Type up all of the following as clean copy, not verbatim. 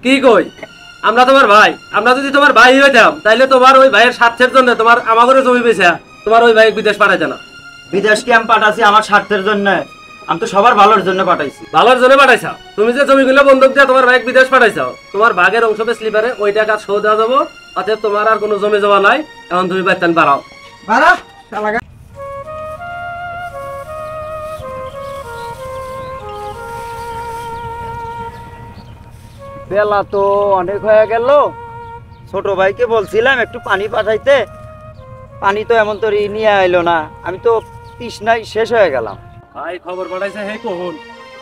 কি কই আমরা তোমার ভাই, আমরা যদি তোমার ভাই হইতাম তাইলে তোমার ওই ভাইয়ের স্বার্থের জন্য তোমার আমাগরে জমি বেচা তোমার ওই ভাই বিদেশ পাঠাইতে না। বিদেশ কি আমি পাঠাইছি আমার স্বার্থের জন্য? আমি তো সবার ভালোর জন্য পাঠাইছি। ভালোর জন্য পাঠাইছা? তুমি যে জমিগুলো বন্ধক দিয়ে তোমার ভাই বিদেশ পাঠাইছো, তোমার ভাগের অংশ স্লিপারে ওই টাকা শো দেওয়া যাবো, অতএব তোমার আর কোনো জমি জমা নাই। এখন তুমি বাইতান বাড়াও। বেলা তো অনেক হয়ে গেল। ছোট ভাইকে বলছিলাম একটু পানি পাঠাইতে, পানি তো এমন তোর নিয়ে আইলো না। আমি তো তৃষ্ণায় শেষ হয়ে গেলাম। ভাই খবর পাঠাইছে হে কখন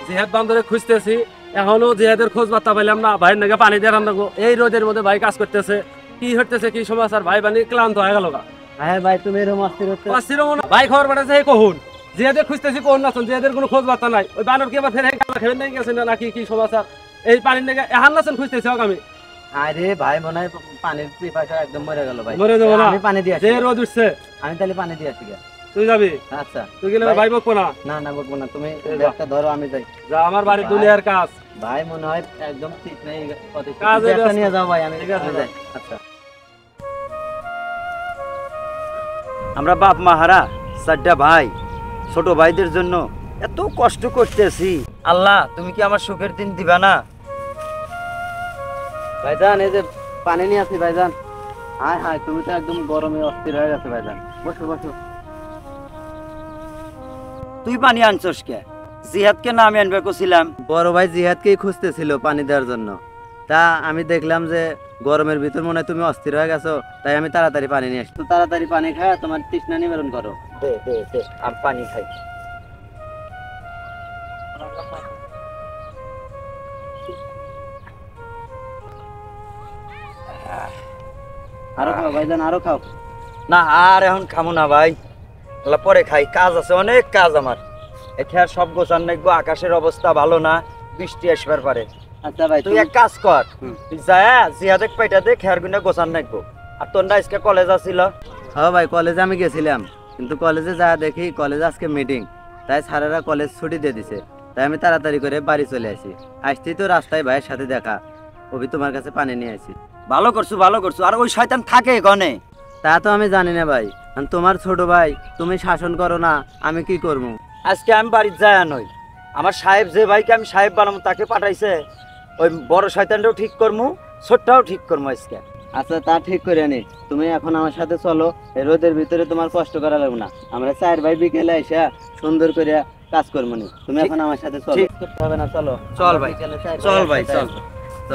জিহাদ বান্দরে খুঁজতেছি, এখনো জিহাদের খোঁজ বার্তা পাইলাম না। ভাইয়ের নাকি পানি দিয়ে রান্না গো, এই রোদের মধ্যে ভাই কাজ করতেছে, কি হইতেছে কি সমাচার? ভাই বানি ক্লান্ত হয়ে গেল। হ্যাঁ ভাই, তুমি এরকম অস্থির হচ্ছে? ভাই খবর পাঠাইছে হে কখন জিহাদের খুঁজতেছি, কোন না জিহাদের কোনো খোঁজ বার্তা নাই। ওই বানর কি আবার ফের খেলে নাই গেছে না নাকি কি সমাচার? এই পানির নাকি এহান নাচন খুঁজতেছি আমি। আরে ভাই মনে হয় পানির পিপাসা একদম মরে গেল ভাই। মরে যাবো না, আমি পানি দিয়ে আসি। যে রোদ উঠছে আমি তাহলে পানি দিয়ে আসি। তুই যাবি? আচ্ছা তুই গেলে ভাই বকবো না? না না বকবো না, তুমি একটা ধরো আমি যাই। যা, আমার বাড়ির দুনিয়ার কাজ। ভাই মনে হয় একদম ঠিক নেই, কাজে একটা নিয়ে যাও ভাই, আমি ঠিক আছে যাই। আচ্ছা, আমরা বাপ মাহারা চারটা ভাই, ছোট ভাইদের জন্য এত কষ্ট করতেছি। আল্লাহ, তুমি কি আমার সুখের দিন দিবা না? ভাইজান এই যে পানি নিয়ে আসি ভাইজান। হায় হায়, তুমি তো একদম গরমে অস্থির হয়ে গেছে ভাইজান। বসো বসো। তুই পানি আনছস কে? জিহাদকে না আমি আনবে কছিলাম? বড় ভাই জিহাদকেই খুঁজতেছিল পানি দেওয়ার জন্য। তা আমি দেখলাম যে গরমের ভিতর মনে হয় তুমি অস্থির হয়ে গেছো, তাই আমি তাড়াতাড়ি পানি নিয়ে আসি। তো তাড়াতাড়ি পানি খায় তোমার তৃষ্ণা নিবারণ করো। দে দে দে, আর পানি খাই। আরো খাও ভাইজান, আরো খাও। না আর এখন খামো না ভাই, পরে খাই, কাজ আছে, অনেক কাজ আমার। এখানে সব গোছান নাকবো, আকাশের অবস্থা ভালো না, বৃষ্টি আসবার পারে। আচ্ছা ভাই, তুই এক কাজ কর, তুই যা জিহাদের পাইটা দে, খেয়ার গুনা গোছান নাকবো। আর তোর না আজকে কলেজ আসিল? হ্যাঁ ভাই, কলেজে আমি গেছিলাম, কিন্তু কলেজে যা দেখি কলেজে আজকে মিটিং, তাই স্যারেরা কলেজ ছুটি দিয়ে দিছে। তাই আমি তাড়াতাড়ি করে বাড়ি চলে আসি। আসতেই তো রাস্তায় ভাইয়ের সাথে দেখা, অভি তোমার কাছে পানি নিয়ে আসি। ভালো করছো ভালো করছো। আর ওই শয়তান থাকে গনে? তা তো আমি জানি না ভাই, তোমার ছোট ভাই, তুমি শাসন করো না, আমি কি করবো? আজকে আমি বাড়ির যায় নই, আমার সাহেব যে ভাইকে আমি সাহেব বানাবো তাকে পাঠাইছে, ওই বড় শয়তানটাও ঠিক করবো, ছোটটাও ঠিক করবো আজকে। আচ্ছা তা ঠিক করে আনি, তুমি এখন আমার সাথে চলো। এই রোদের ভিতরে তোমার কষ্ট করা লাগবে না, আমরা চার ভাই বিকেলে এসে সুন্দর করে কাজ করবো নি। তুমি এখন আমার সাথে চলো, করতে হবে না, চলো। চল ভাই, চল ভাই, চল।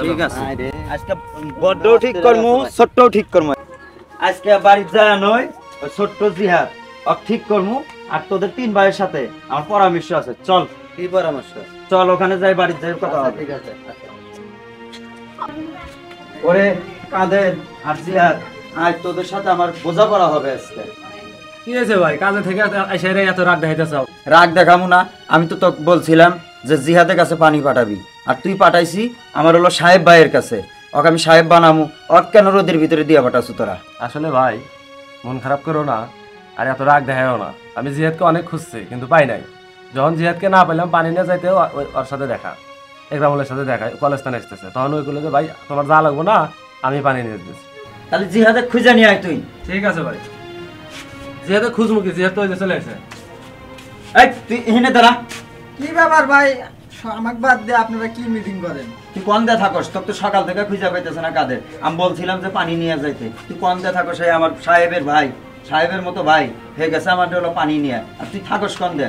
ঠিক আছে, আজকে বড়টাও ঠিক করবো, ছোটটাও ঠিক করবো। আজকে বাড়ির যায় নয়, ওই ছোট্ট জিহাদ ঠিক করবো। আর তোদের তিন ভাইয়ের সাথে আমার পরামর্শ আছে, চল। কি পরামর্শ? চল ওখানে যাই, বাড়ির যাই কথা হবে। ঠিক আছে। ওরে কাদের আর জিহাদ, আজ তোদের সাথে আমার বোঝাপড়া হবে আজকে। কি হয়েছে ভাই, কাজে থেকে এসে এত রাগ দেখাইতেছ? রাগ দেখাবো না, আমি তো তোকে বলছিলাম যে জিহাদের কাছে পানি পাঠাবি, আর তুই পাঠাইছি আমার হলো সাহেব ভাইয়ের কাছে। ওকে আমি সাহেব বানামু, ওর কেন রোদের ভিতরে দিয়ে পাঠাচ্ছ তোরা? আসলে ভাই মন খারাপ করো না, আর এত রাগ দেখাও না। আমি জিহাদকে অনেক খুঁজছি কিন্তু পাই নাই। যখন জিহাদকে না পেলাম, পানি নিয়ে যাইতে ওর সাথে দেখা, একরামুলের সাথে দেখা, কলেজ স্থানে আসতেছে, তখন ওইগুলো যে ভাই তোমার যা লাগবো না, আমি পানি নিয়ে দিতেছি। তাহলে জিহাদে খুঁজে নিয়ে আয় তুই। ঠিক আছে ভাই, জিহাদে খুঁজবো কি? জিহাদ তো ওই যে চলে আসে। এই তুই এখানে দাঁড়া। কি ব্যাপার ভাই, আমাকে বাদ দিয়ে আপনারা কি মিটিং করেন? তুই কোন দে থাকস? তোর তো সকাল থেকে খুঁজে পাইতেছে না কাদের। আমি বলছিলাম যে পানি নিয়ে যাইতে, তুই কোন দে থাকস? এই আমার সাহেবের ভাই, সাহেবের মতো ভাই হয়ে গেছে আমার, হলো পানি নিয়ে। আর তুই থাকস কোন দে?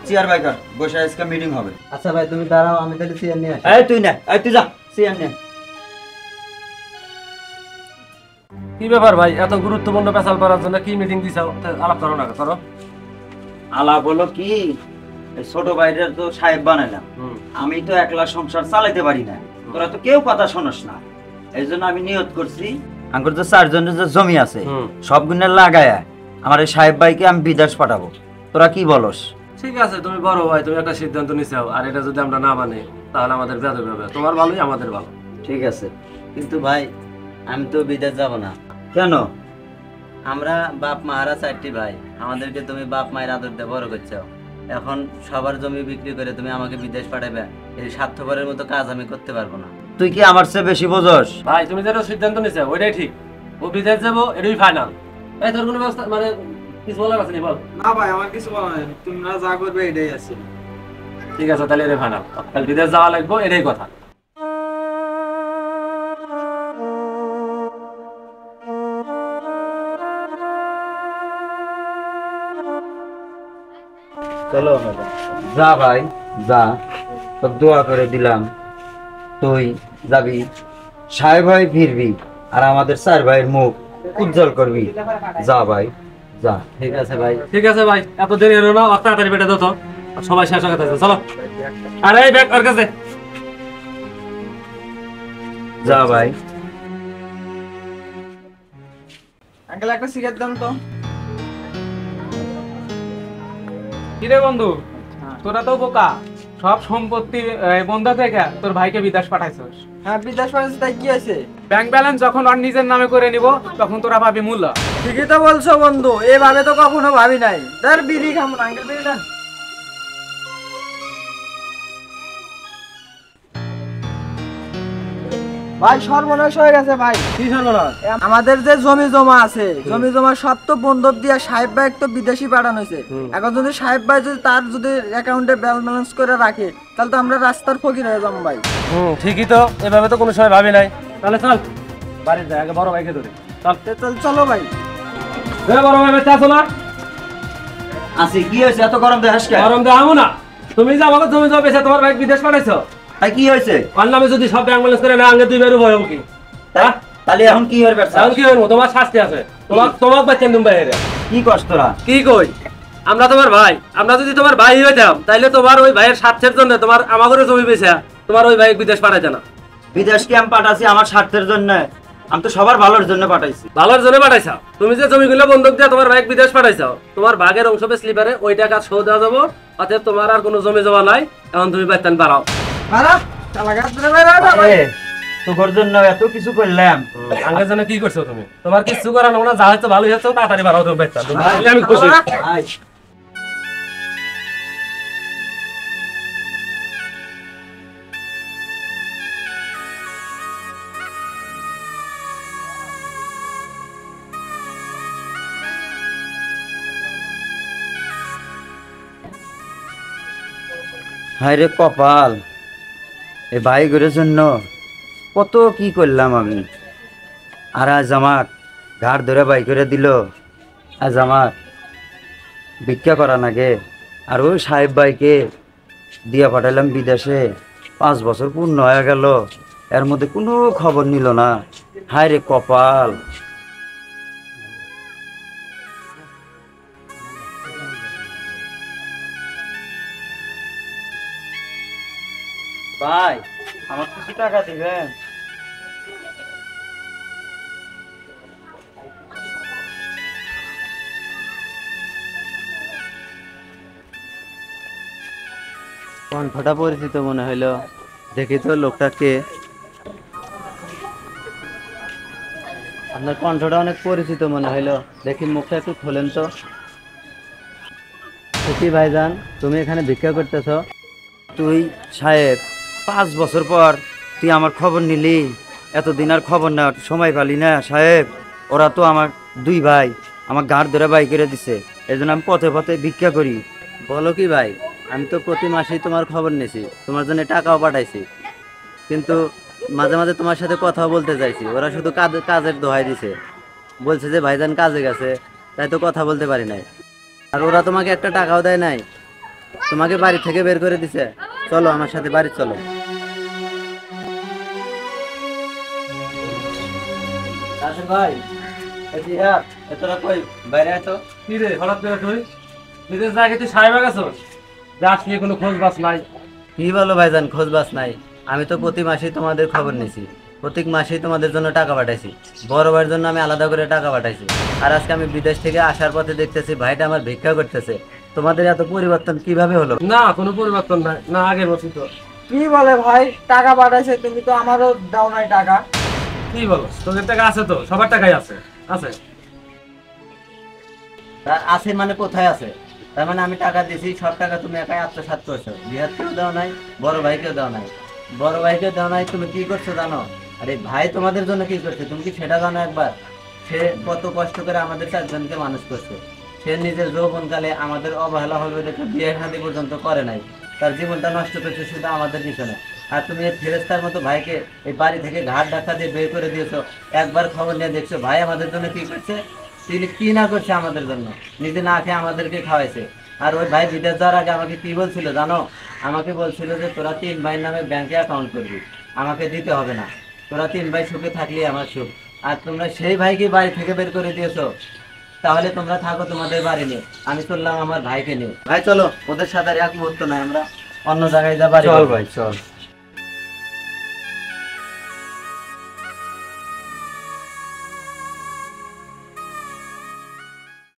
চেয়ার বাইকার বসে আজকে মিটিং হবে। আচ্ছা ভাই তুমি দাঁড়াও, আমি তাহলে চেয়ার নিয়ে আসি। এই তুই না, এই তুই যা চেয়ার নে। কি ব্যাপার ভাই, এত গুরুত্বপূর্ণ পেশাল করার জন্য কি মিটিং দিছাও? আলাপ করো না, করো। আলাপ বলো কি, ছোট ভাইরা তো সাহেব বানাইলাম, আমি তো একলা সংসার চালাইতে পারি না, তোরা তো কেউ কথা শোনস না। এই জন্য আমি নিয়ত করছি, আমার যে 4 জনের যে জমি আছে সব গুণে লাগায়া আমার এই সাহেব ভাইকে আমি বিদেশ পাঠাবো। তোরা কি বলস? ঠিক আছে, তুমি বড় ভাই, তুমি একটা সিদ্ধান্ত নিছাও, আর এটা যদি আমরা না মানি তাহলে আমাদের বেদব হবে। তোমার ভালোই আমাদের ভালো। ঠিক আছে, কিন্তু ভাই আমি তো বিদেশ যাব না। কেন? আমরা বাপ মারা 4টি ভাই, আমাদেরকে তুমি বাপ মায়ের আদর দিয়ে বড় করছো, এখন সবার জমি বিক্রি করে তুমি আমাকে বিদেশ পাঠাবে, এই স্বার্থপরের মতো কাজ আমি করতে পারবো না। তুই কি আমার চেয়ে বেশি বোঝস? ভাই তুমি যেটা সিদ্ধান্ত নিছো ওইটাই ঠিক, ও বিদেশ যাবো এটাই ফাইনাল। এই তোর কোনো ব্যবস্থা মানে কিছু বলার আছে নি বল? না ভাই আমার কিছু বলা নাই, তোমরা যা করবে এটাই আছে। ঠিক আছে তাহলে এটাই ফাইনাল, কাল বিদেশ যাওয়া লাগবে এটাই কথা। চলো যা ভাই যা, তোর দোয়া করে দিলাম, তুই যাবি, সাহেব ভাই ফিরবি, আর আমাদের চার ভাইয়ের মুখ উজ্জ্বল করবি। যা ভাই যা। ঠিক আছে ভাই, ঠিক আছে ভাই, এত দেরি হলো না, অত তাড়াতাড়ি বেটা দাও তো, আর সবাই শেষ হয়ে গেছে, চলো। আরে এই ব্যাগ ওর কাছে। যা ভাই। আঙ্কেল একটা সিগারেট দেন তো। কিরে বন্ধু, তোরা তো বোকা, সব সম্পত্তি বন্ধ থেকে তোর ভাইকে বিদেশ পাঠাইছস। হ্যাঁ বিদেশ পাঠাচ্ছি, তাই কি আছে? ব্যাংক ব্যালেন্স যখন ওর নিজের নামে করে নিব তখন তোরা পাবি মূল্য। ঠিকই তো বলছো বন্ধু, এভাবে তো কখনো ভাবি নাই। ধর বিড়ি খাবো না আঙ্কেল, বিড়ি দেন। ভাই সর্বনাশ হয়ে গেছে ভাই। কি সর্বনাশ? আমাদের যে জমি জমা আছে, জমি জমা সব তো বন্ধক দিয়া সাহেব ভাই তো বিদেশি পাঠানো হয়েছে। এখন যদি সাহেব ভাই যদি তার যদি অ্যাকাউন্টে ব্যালেন্স করে রাখে, তাহলে তো আমরা রাস্তার ফকির হয়ে যাবো ভাই। ঠিকই তো, এভাবে তো কোনো সময় ভাবি নাই। তাহলে চল বাড়ি যাই, আগে বড় ভাইকে ধরে চল। চলো ভাই। বড় ভাই বেঁচে আছো না? আসি, কি হয়েছে এত গরম দেখাস কেন? গরম তো আমু না, তুমি যে আমাকে জমি জমা বেচে তোমার ভাই বিদেশ পাঠাইছো, তাই কি হয়েছে? ওর নামে যদি সব ব্যাংক ব্যালেন্স করে না আগে তুই বেরো ভয় কি? হ্যাঁ তাহলে এখন কি হয়ে গেছে? এখন কি হইব? তোমার শাস্তি আছে, তোমাক বাচ্চেন তুমি বাইরে। কি কষ্ট তোরা? কি কই, আমরা তোমার ভাই, আমরা যদি তোমার ভাই হইতাম তাইলে তোমার ওই ভাইয়ের স্বার্থের জন্য তোমার আমাগরে জমি বেচা তোমার ওই ভাই বিদেশ পাঠাইতে না। বিদেশ কি আমি পাঠাচ্ছি আমার স্বার্থের জন্য? আমি তো সবার ভালোর জন্য পাঠাইছি। ভালোর জন্য পাঠাইছো, তুমি যে জমিগুলো বন্ধক দিয়ে তোমার ভাই বিদেশ পাঠাইছো, তোমার ভাগের অংশ পে স্লিপারে ওই টাকা শোধ দেওয়া যাবো, অতএব তোমার আর কোনো জমি জমা নাই, এখন তুমি বাইতান পারাও। তোর জন্য এত কিছু করলাম, আঙ্গের জন্য কি করছো তুমি? তোমার কিছু করার না, যা হচ্ছে ভালোই হচ্ছে, তাড়াতাড়ি বাড়াও তুমি বাইতান, আমি খুশি। আয়। হায় রে কপাল, এ ভাই ঘরের জন্য কত কি করলাম আমি, আর আজ আমার ঘাড় ধরে বাই করে দিল। আজ আমার ভিক্ষা করা নাগে, আর ওই সাহেব ভাইকে দিয়া পাঠাইলাম বিদেশে, 5 বছর পূর্ণ হয়ে গেল, এর মধ্যে কোনো খবর নিল না। হায় রে কপাল। ভাই আমার কিছু টাকা দিবেন? কণ্ঠটা পরিচিত মনে হইলো, দেখি তো লোকটাকে। আপনার কণ্ঠটা অনেক পরিচিত মনে হইলো, দেখি মুখটা একটু খোলেন তো। কি ভাইজান, তুমি এখানে ভিক্ষা করতেছ? তুই সাহেব 5 বছর পর তুই আমার খবর নিলি, এতদিন আর খবর নেওয়ার সময় পালি না সাহেব। ওরা তো আমার 2 ভাই আমার ঘাড় ধরে বাই করে দিছে, এই জন্য আমি পথে পথে ভিক্ষা করি। বলো কি ভাই, আমি তো প্রতি মাসেই তোমার খবর নিয়েছি, তোমার জন্য টাকাও পাঠাইছি, কিন্তু মাঝে মাঝে তোমার সাথে কথাও বলতে চাইছি, ওরা শুধু কাজের দোহাই দিছে, বলছে যে ভাইজান কাজে গেছে, তাই তো কথা বলতে পারি নাই। আর ওরা তোমাকে একটা টাকাও দেয় নাই, তোমাকে বাড়ি থেকে বের করে দিছে। চলো আমার সাথে বাড়ি চলো। ভাই তোরা কই বাইরে আছো? কি রে হঠাৎ করে তুই বিদেশ যা তুই সাহেব গেছস, যাস নিয়ে কোনো খোঁজ বাস নাই? কি বলো ভাইজান, খোঁজ বাস নাই? আমি তো প্রতি মাসেই তোমাদের খবর নিছি, প্রত্যেক মাসেই তোমাদের জন্য টাকা পাঠাইছি, বড় ভাইয়ের জন্য আমি আলাদা করে টাকা পাঠাইছি। আর আজকে আমি বিদেশ থেকে আসার পথে দেখতেছি ভাইটা আমার ভিক্ষা করতেছে। তোমাদের এত পরিবর্তন কিভাবে হলো? না কোনো পরিবর্তন নাই, না আগের মতই তো। কি বলে ভাই, টাকা পাঠাইছে, তুমি তো আমারও দাও নাই টাকা। কি বলো, তোদের টাকা আছে তো, সবার টাকাই আছে। আছে আছে মানে কোথায় আছে? তার মানে আমি টাকা দিয়েছি, সব টাকা তুমি একাই আত্মসাৎ করছো, বিহার কেউ দাও নাই, বড় ভাইকেও দাও নাই। বড় ভাইকে দাও নাই, তুমি কি করছো জানো? আরে ভাই তোমাদের জন্য কি করছে তুমি কি সেটা জানো একবার? সে কত কষ্ট করে আমাদের চারজনকে মানুষ করছে। সে নিজের যৌবনকালে আমাদের অবহেলা হবে দেখে বিয়ে শাদী পর্যন্ত করে নাই। তার জীবনটা নষ্ট করছে শুধু আমাদের পিছনে। আর তুমি এই ফেরেস্তার মতো ভাইকে এই বাড়ি থেকে ঘাট ধাক্কা দিয়ে বের করে দিয়েছো। একবার খবর নিয়ে দেখছো ভাই আমাদের জন্য কি করছে? তিনি কি না করছে আমাদের জন্য? নিজে না খেয়ে আমাদেরকে খাওয়াইছে। আর ওই ভাই বিদেশ যাওয়ার আগে আমাকে কি বলছিল জানো? আমাকে বলছিল যে তোরা 3 ভাইয়ের নামে ব্যাংকে অ্যাকাউন্ট করবি, আমাকে দিতে হবে না, তোরা 3 ভাই সুখে থাকলেই আমার সুখ। আর তোমরা সেই ভাইকে বাড়ি থেকে বের করে দিয়েছো। তাহলে তোমরা থাকো তোমাদের বাড়ি নিয়ে, আমি চললাম আমার ভাইকে নিয়ে। ভাই চলো, ওদের সাথে আর এক মুহূর্ত নাই, আমরা অন্য জায়গায় যা বাড়ি। চল ভাই চল।